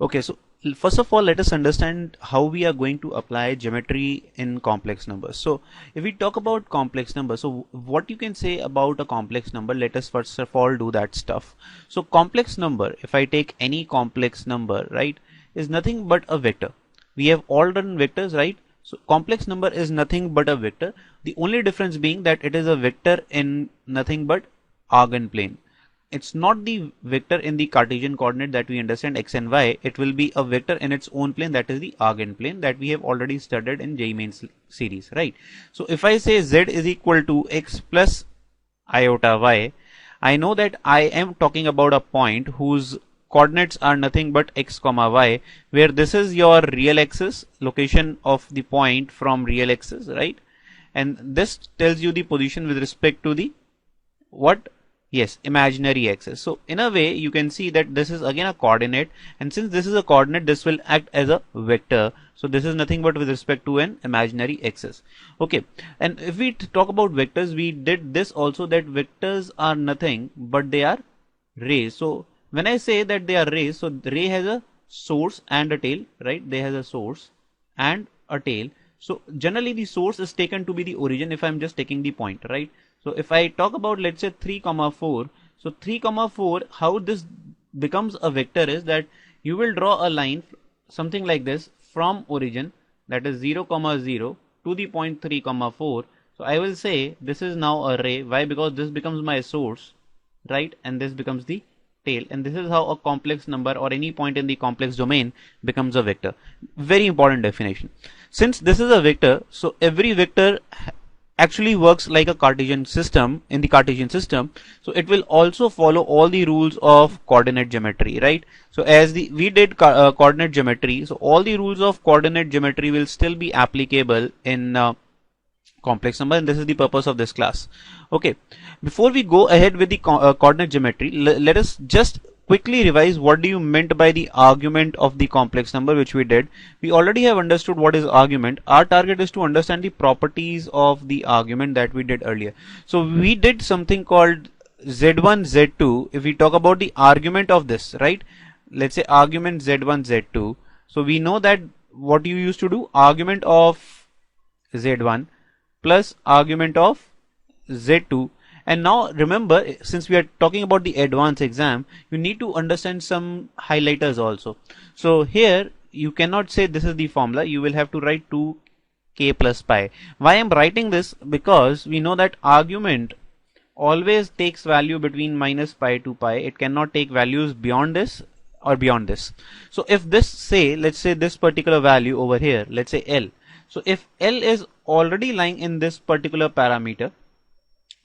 Okay, so first of all, let us understand how we are going to apply geometry in complex numbers. So if we talk about complex numbers, so what you can say about a complex number, let us first of all do that stuff. So complex number, if I take any complex number, right, is nothing but a vector. We have all done vectors, right? So complex number is nothing but a vector. The only difference being that it is a vector in nothing but Argand plane. It's not the vector in the Cartesian coordinate that we understand x and y. It will be a vector in its own plane, that is the Argand plane that we have already studied in JEE Mains series, right? So if I say z is equal to x plus iota y, I know that I am talking about a point whose coordinates are nothing but x comma y, where this is your real axis, location of the point from real axis, right? And this tells you the position with respect to the what? Yes, imaginary axis. So in a way you can see that this is again a coordinate, and since this is a coordinate, this will act as a vector. So this is nothing but with respect to an imaginary axis. Okay, and if we talk about vectors, we did this also, that vectors are nothing but they are rays. So when I say that they are rays, so the ray has a source and a tail, right? They has a source and a tail. So generally the source is taken to be the origin if I'm just taking the point, right? So if I talk about, let's say 3 comma 4, so 3 comma 4, how this becomes a vector is that you will draw a line something like this from origin, that is 0 comma 0 to the point 3 comma 4. So I will say this is now a ray. Why? Because this becomes my source, right? And this becomes the tail, and this is how a complex number or any point in the complex domain becomes a vector. Very important definition. Since this is a vector, so every vector actually works like a Cartesian system in the Cartesian system. So it will also follow all the rules of coordinate geometry, right? So as we did coordinate geometry, so all the rules of coordinate geometry will still be applicable in complex number, and this is the purpose of this class. Okay, before we go ahead with the coordinate geometry, let us just quickly revise what do you meant by the argument of the complex number, which we did. We already have understood what is argument. Our target is to understand the properties of the argument that we did earlier. So we did something called z1 z2. If we talk about the argument of this, right, let's say argument z1 z2, so we know that what you used to do, argument of z1 plus argument of z2. And now remember, since we are talking about the advanced exam, you need to understand some highlighters also. So here you cannot say this is the formula, you will have to write 2k plus pi. Why I am writing this? Because we know that argument always takes value between minus pi to pi. It cannot take values beyond this or beyond this. So if this, say, let's say this particular value over here, let's say L. So if L is already lying in this particular parameter,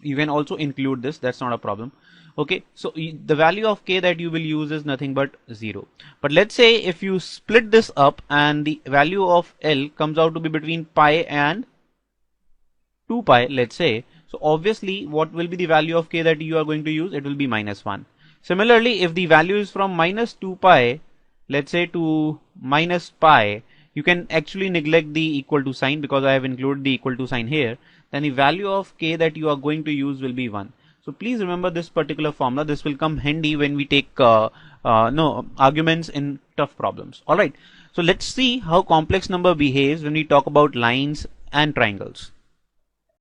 you can also include this, that's not a problem. Okay, so the value of k that you will use is nothing but 0. But let's say if you split this up and the value of L comes out to be between pi and 2 pi, let's say, so obviously what will be the value of k that you are going to use? It will be minus 1. Similarly, if the value is from minus 2 pi, let's say, to minus pi, you can actually neglect the equal to sign because I have included the equal to sign here. Then the value of k that you are going to use will be 1. So please remember this particular formula. This will come handy when we take arguments in tough problems. Alright, so let's see how complex number behaves when we talk about lines and triangles.